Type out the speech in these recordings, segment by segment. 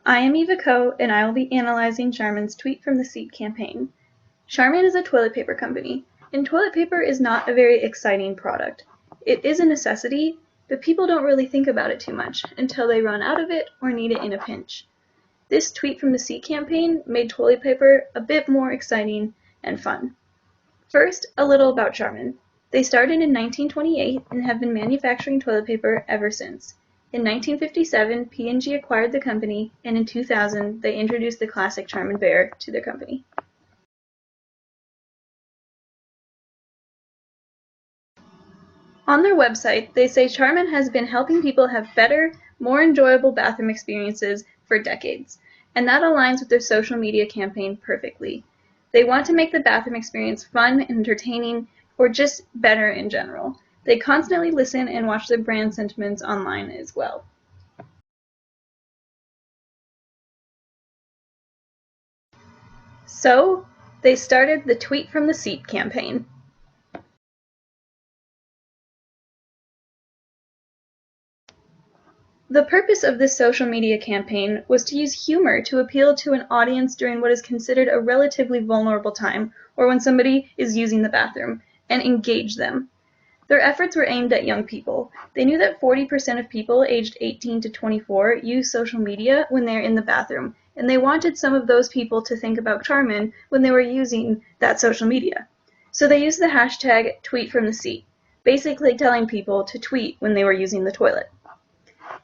I am Eva Kough, and I will be analyzing Charmin's Tweet from the Seat campaign. Charmin is a toilet paper company, and toilet paper is not a very exciting product. It is a necessity, but people don't really think about it too much until they run out of it or need it in a pinch. This Tweet from the Seat campaign made toilet paper a bit more exciting and fun. First, a little about Charmin. They started in 1928 and have been manufacturing toilet paper ever since. In 1957, P&G acquired the company, and in 2000, they introduced the classic Charmin Bear to their company. On their website, they say Charmin has been helping people have better, more enjoyable bathroom experiences for decades, and that aligns with their social media campaign perfectly. They want to make the bathroom experience fun and entertaining, or just better in general. They constantly listen and watch the brand sentiments online as well. So, they started the Tweet from the Seat campaign. The purpose of this social media campaign was to use humor to appeal to an audience during what is considered a relatively vulnerable time, or when somebody is using the bathroom, and engage them. Their efforts were aimed at young people. They knew that 40% of people aged 18 to 24 use social media when they're in the bathroom, and they wanted some of those people to think about Charmin when they were using that social media. So they used the hashtag #TweetFromTheSeat, basically telling people to tweet when they were using the toilet.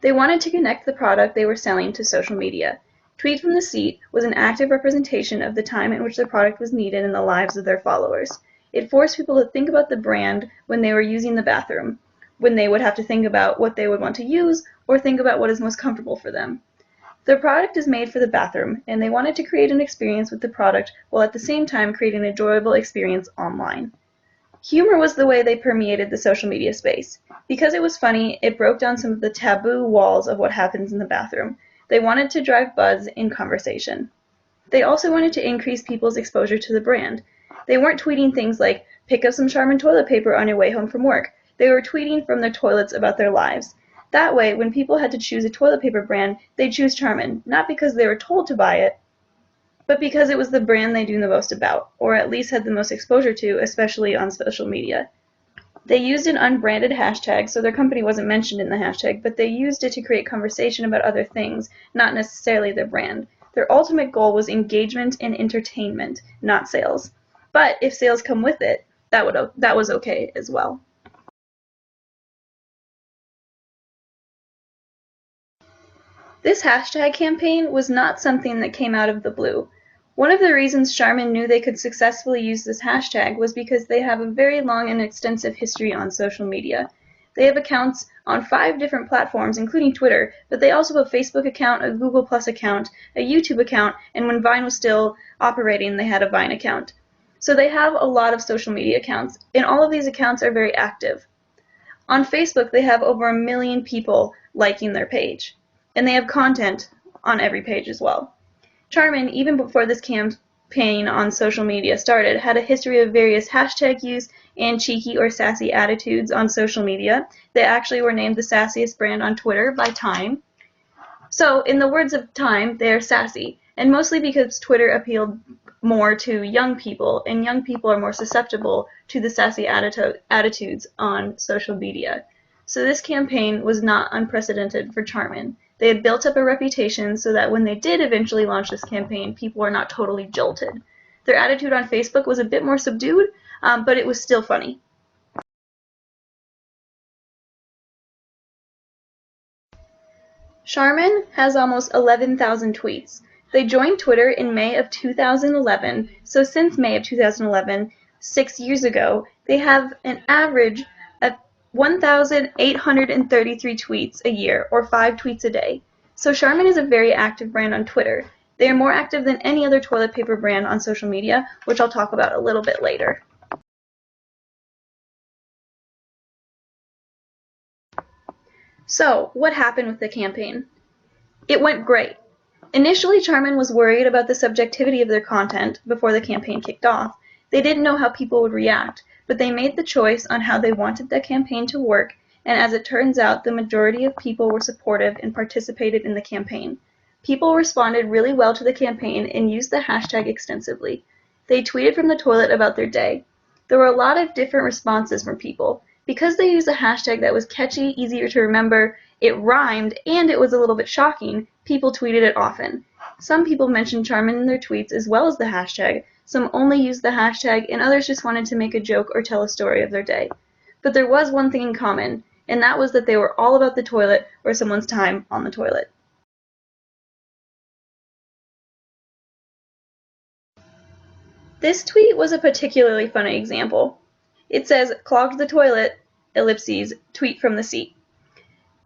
They wanted to connect the product they were selling to social media. Tweet from the Seat was an active representation of the time in which the product was needed in the lives of their followers. It forced people to think about the brand when they were using the bathroom, when they would have to think about what they would want to use or think about what is most comfortable for them. The product is made for the bathroom, and they wanted to create an experience with the product while at the same time creating an enjoyable experience online. Humor was the way they permeated the social media space. Because it was funny, it broke down some of the taboo walls of what happens in the bathroom. They wanted to drive buzz in conversation. They also wanted to increase people's exposure to the brand. They weren't tweeting things like, pick up some Charmin toilet paper on your way home from work. They were tweeting from their toilets about their lives. That way, when people had to choose a toilet paper brand, they'd choose Charmin, not because they were told to buy it, but because it was the brand they knew the most about, or at least had the most exposure to, especially on social media. They used an unbranded hashtag, so their company wasn't mentioned in the hashtag, but they used it to create conversation about other things, not necessarily their brand. Their ultimate goal was engagement and entertainment, not sales. But if sales come with it, that was okay as well. This hashtag campaign was not something that came out of the blue. One of the reasons Charmin knew they could successfully use this hashtag was because they have a very long and extensive history on social media. They have accounts on 5 different platforms, including Twitter, but they also have a Facebook account, a Google Plus account, a YouTube account, and when Vine was still operating, they had a Vine account. So they have a lot of social media accounts, and all of these accounts are very active. On Facebook, they have over 1 million people liking their page, and they have content on every page as well. Charmin, even before this campaign on social media started, had a history of various hashtag use and cheeky or sassy attitudes on social media. They actually were named the sassiest brand on Twitter by Time. So, in the words of Time, they are sassy, and mostly because Twitter appealed more to young people, and young people are more susceptible to the sassy attitudes on social media. So this campaign was not unprecedented for Charmin. They had built up a reputation so that when they did eventually launch this campaign, people were not totally jolted. Their attitude on Facebook was a bit more subdued, but it was still funny. Charmin has almost 11,000 tweets. They joined Twitter in May of 2011, so since May of 2011, 6 years ago, they have an average of 1,833 tweets a year, or 5 tweets a day. So Charmin is a very active brand on Twitter. They are more active than any other toilet paper brand on social media, which I'll talk about a little bit later. So, what happened with the campaign? It went great. Initially, Charmin was worried about the subjectivity of their content before the campaign kicked off. They didn't know how people would react, but they made the choice on how they wanted the campaign to work, and as it turns out, the majority of people were supportive and participated in the campaign. People responded really well to the campaign and used the hashtag extensively. They tweeted from the toilet about their day. There were a lot of different responses from people. Because they used a hashtag that was catchy, easier to remember, it rhymed, and it was a little bit shocking, people tweeted it often. Some people mentioned Charmin in their tweets as well as the hashtag, some only used the hashtag, and others just wanted to make a joke or tell a story of their day. But there was one thing in common, and that was that they were all about the toilet or someone's time on the toilet. This tweet was a particularly funny example. It says, "Clogged the toilet, ellipses, tweet from the seat."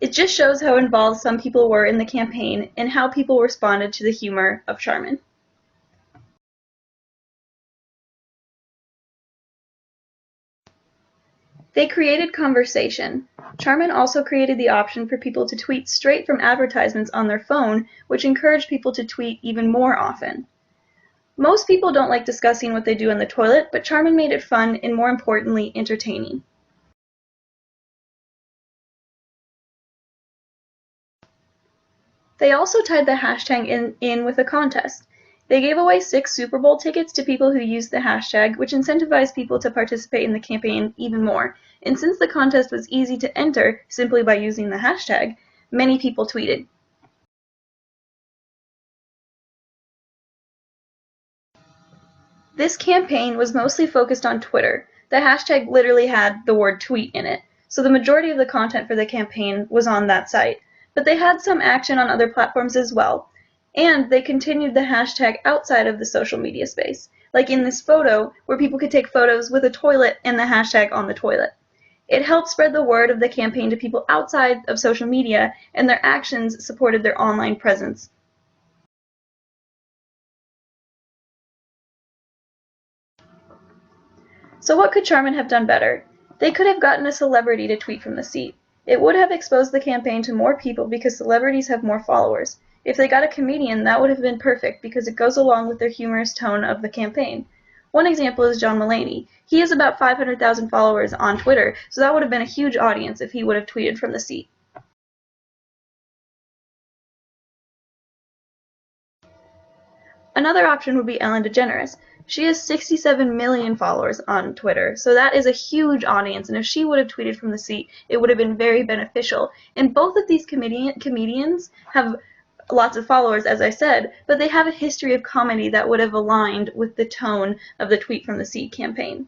It just shows how involved some people were in the campaign and how people responded to the humor of Charmin. They created conversation. Charmin also created the option for people to tweet straight from advertisements on their phone, which encouraged people to tweet even more often. Most people don't like discussing what they do in the toilet, but Charmin made it fun and, more importantly, entertaining. They also tied the hashtag in with a contest. They gave away 6 Super Bowl tickets to people who used the hashtag, which incentivized people to participate in the campaign even more. And since the contest was easy to enter simply by using the hashtag, many people tweeted. This campaign was mostly focused on Twitter. The hashtag literally had the word tweet in it, so the majority of the content for the campaign was on that site. But they had some action on other platforms as well. And they continued the hashtag outside of the social media space, like in this photo where people could take photos with a toilet and the hashtag on the toilet. It helped spread the word of the campaign to people outside of social media, and their actions supported their online presence. So what could Charmin have done better? They could have gotten a celebrity to tweet from the seat. It would have exposed the campaign to more people because celebrities have more followers. If they got a comedian, that would have been perfect because it goes along with their humorous tone of the campaign. One example is John Mulaney. He has about 500,000 followers on Twitter, so that would have been a huge audience if he would have tweeted from the seat. Another option would be Ellen DeGeneres. She has 67 million followers on Twitter, so that is a huge audience, and if she would have tweeted from the seat, it would have been very beneficial. And both of these comedians have lots of followers, as I said, but they have a history of comedy that would have aligned with the tone of the Tweet from the Seat campaign.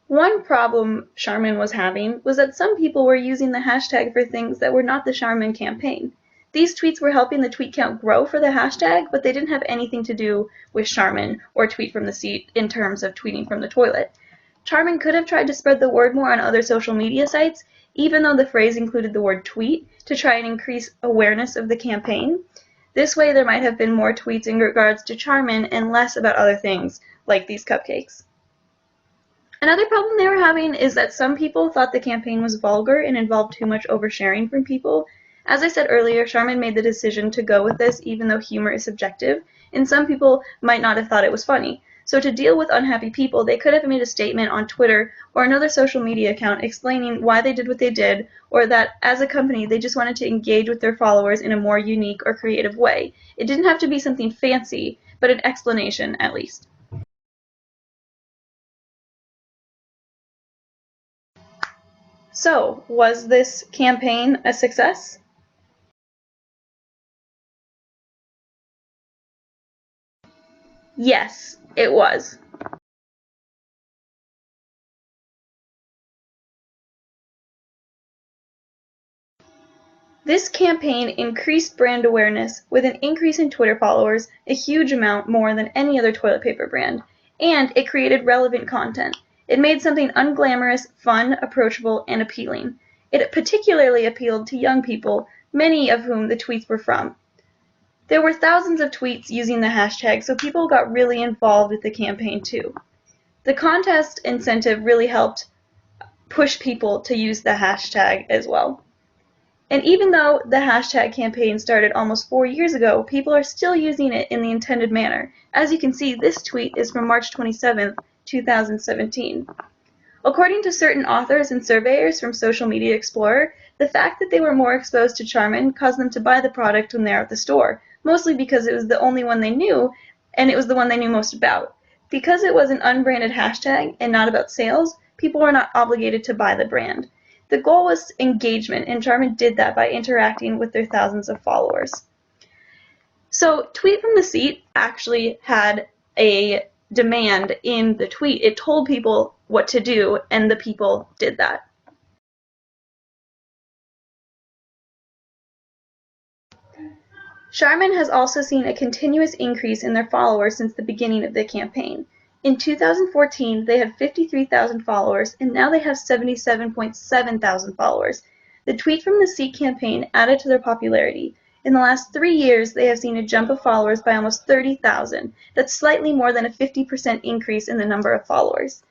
One problem Charmin was having was that some people were using the hashtag for things that were not the Charmin campaign. These tweets were helping the tweet count grow for the hashtag, but they didn't have anything to do with Charmin or Tweet from the Seat in terms of tweeting from the toilet. Charmin could have tried to spread the word more on other social media sites, even though the phrase included the word tweet, to try and increase awareness of the campaign. This way there might have been more tweets in regards to Charmin and less about other things, like these cupcakes. Another problem they were having is that some people thought the campaign was vulgar and involved too much oversharing from people. As I said earlier, Charmin made the decision to go with this even though humor is subjective, and some people might not have thought it was funny. So to deal with unhappy people, they could have made a statement on Twitter or another social media account explaining why they did what they did, or that as a company they just wanted to engage with their followers in a more unique or creative way. It didn't have to be something fancy, but an explanation at least. So, was this campaign a success? Yes, it was. This campaign increased brand awareness with an increase in Twitter followers, a huge amount more than any other toilet paper brand, and it created relevant content. It made something unglamorous, fun, approachable, and appealing. It particularly appealed to young people, many of whom the tweets were from. There were thousands of tweets using the hashtag, so people got really involved with the campaign too. The contest incentive really helped push people to use the hashtag as well. And even though the hashtag campaign started almost 4 years ago, people are still using it in the intended manner. As you can see, this tweet is from March 27, 2017. According to certain authors and surveyors from Social Media Explorer, the fact that they were more exposed to Charmin caused them to buy the product when they were at the store, mostly because it was the only one they knew, and it was the one they knew most about. Because it was an unbranded hashtag and not about sales, people were not obligated to buy the brand. The goal was engagement, and Charmin did that by interacting with their thousands of followers. So Tweet from the Seat actually had a demand in the tweet. It told people what to do, and the people did that. Charmin has also seen a continuous increase in their followers since the beginning of the campaign. In 2014, they had 53,000 followers, and now they have 77.7 thousand followers. The Tweet from the Seat campaign added to their popularity. In the last 3 years, they have seen a jump of followers by almost 30,000. That's slightly more than a 50% increase in the number of followers.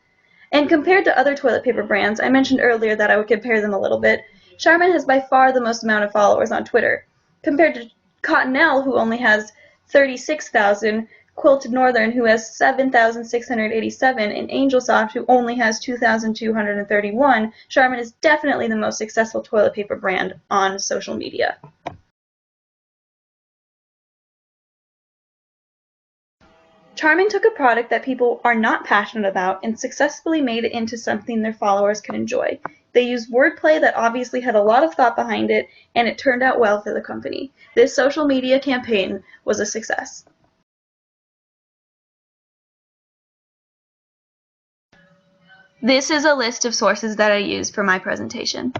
And compared to other toilet paper brands, I mentioned earlier that I would compare them a little bit, Charmin has by far the most amount of followers on Twitter. Compared to Cottonelle, who only has 36,000, Quilted Northern, who has 7,687, and Angelsoft, who only has 2,231, Charmin is definitely the most successful toilet paper brand on social media. Charmin took a product that people are not passionate about and successfully made it into something their followers could enjoy. They used wordplay that obviously had a lot of thought behind it, and it turned out well for the company. This social media campaign was a success. This is a list of sources that I used for my presentation.